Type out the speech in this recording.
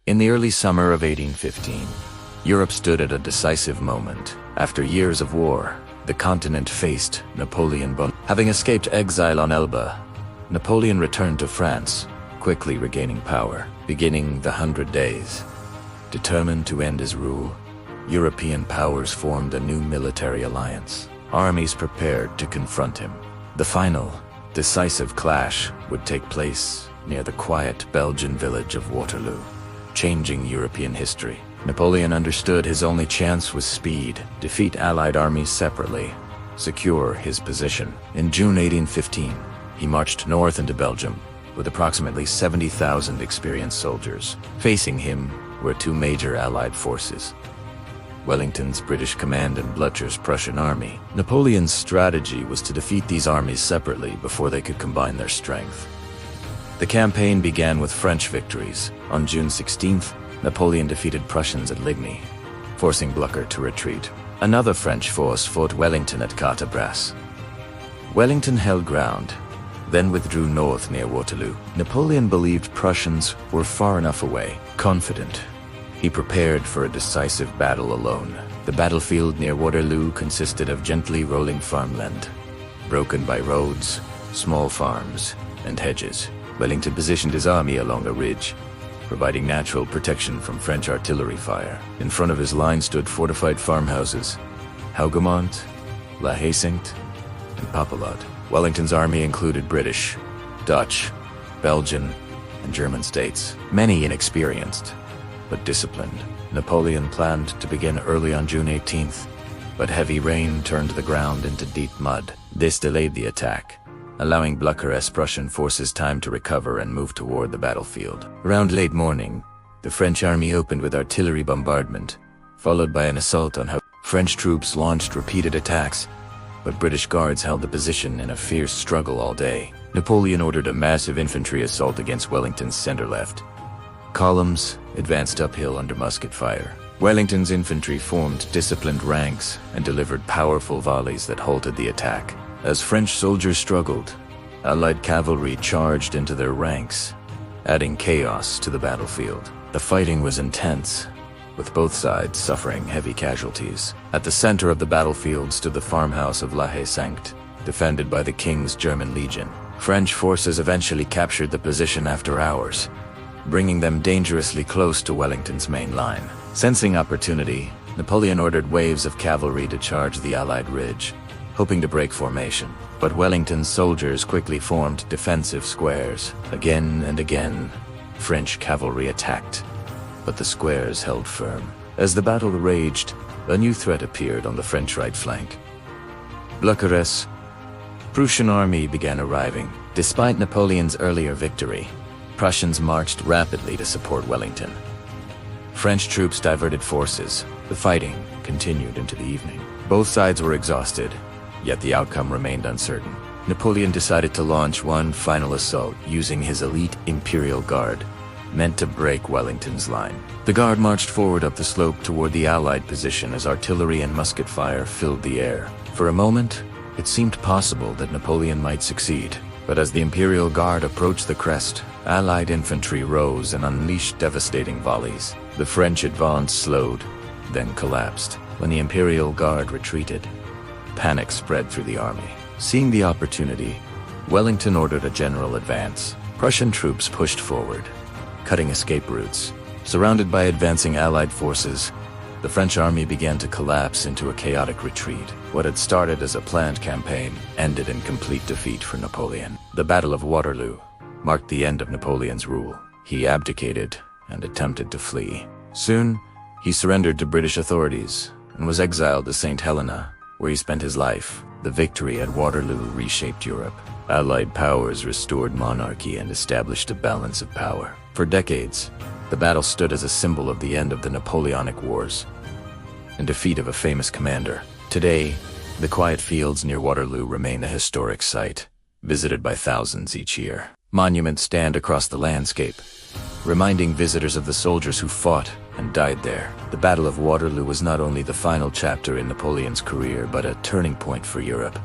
In the early summer of 1815, Europe stood at a decisive moment. After years of war, the continent faced Napoleon Bonaparte. Having escaped exile on Elba, Napoleon returned to France, quickly regaining power, beginning the 100 Days. Determined to end his rule, European powers formed a new military alliance. Armies prepared to confront him. The final, decisive clash would take place near the quiet Belgian village of Waterloo, changing European history. Napoleon understood his only chance was speed, defeat Allied armies separately, secure his position. In June 1815, he marched north into Belgium with approximately 70,000 experienced soldiers. Facing him were two major Allied forces: Wellington's British command and Blücher's Prussian army. Napoleon's strategy was to defeat these armies separately before they could combine their strength. The campaign began with French victories. On June 16th, Napoleon defeated Prussians at Ligny, forcing Blücher to retreat. Another French force fought Wellington at Quatre-Bras. Wellington held ground, then withdrew north near Waterloo. Napoleon believed Prussians were far enough away. Confident, he prepared for a decisive battle alone. The battlefield near Waterloo consisted of gently rolling farmland, broken by roads, small farms, and hedges. Wellington positioned his army along a ridge, providing natural protection from French artillery fire. In front of his line stood fortified farmhouses: Hougoumont, La Haye-Sainte, and Papelot. Wellington's army included British, Dutch, Belgian, and German states, many inexperienced but disciplined. Napoleon planned to begin early on June 18th, but heavy rain turned the ground into deep mud. This delayed the attack, allowing Blücher's Prussian forces time to recover and move toward the battlefield. Around late morning, the French army opened with artillery bombardment, followed by an assault on French troops launched repeated attacks, but British guards held the position in a fierce struggle all day. Napoleon ordered a massive infantry assault against Wellington's center-left. Columns advanced uphill under musket fire. Wellington's infantry formed disciplined ranks and delivered powerful volleys that halted the attack. As French soldiers struggled, Allied cavalry charged into their ranks, adding chaos to the battlefield. The fighting was intense, with both sides suffering heavy casualties. At the center of the battlefield stood the farmhouse of La Haye-Sainte, defended by the King's German Legion. French forces eventually captured the position after hours, bringing them dangerously close to Wellington's main line. Sensing opportunity, Napoleon ordered waves of cavalry to charge the Allied ridge, hoping to break formation. But Wellington's soldiers quickly formed defensive squares. Again and again, French cavalry attacked, but the squares held firm. As the battle raged, a new threat appeared on the French right flank. Blücher's Prussian army began arriving. Despite Napoleon's earlier victory, Prussians marched rapidly to support Wellington. French troops diverted forces. The fighting continued into the evening. Both sides were exhausted, yet the outcome remained uncertain. Napoleon decided to launch one final assault using his elite Imperial Guard, meant to break Wellington's line. The Guard marched forward up the slope toward the Allied position as artillery and musket fire filled the air. For a moment, it seemed possible that Napoleon might succeed. But as the Imperial Guard approached the crest, Allied infantry rose and unleashed devastating volleys. The French advance slowed, then collapsed. When the Imperial Guard retreated, panic spread through the army. Seeing the opportunity, Wellington ordered a general advance. Prussian troops pushed forward, cutting escape routes. Surrounded by advancing Allied forces, the French army began to collapse into a chaotic retreat. What had started as a planned campaign ended in complete defeat for Napoleon. The Battle of Waterloo marked the end of Napoleon's rule. He abdicated and attempted to flee. Soon, he surrendered to British authorities and was exiled to St. Helena, where he spent his life. The victory at Waterloo reshaped Europe. Allied powers restored monarchy and established a balance of power. For decades, the battle stood as a symbol of the end of the Napoleonic Wars and defeat of a famous commander. Today, the quiet fields near Waterloo remain a historic site, visited by thousands each year. Monuments stand across the landscape, reminding visitors of the soldiers who fought and died there. The Battle of Waterloo was not only the final chapter in Napoleon's career, but a turning point for Europe.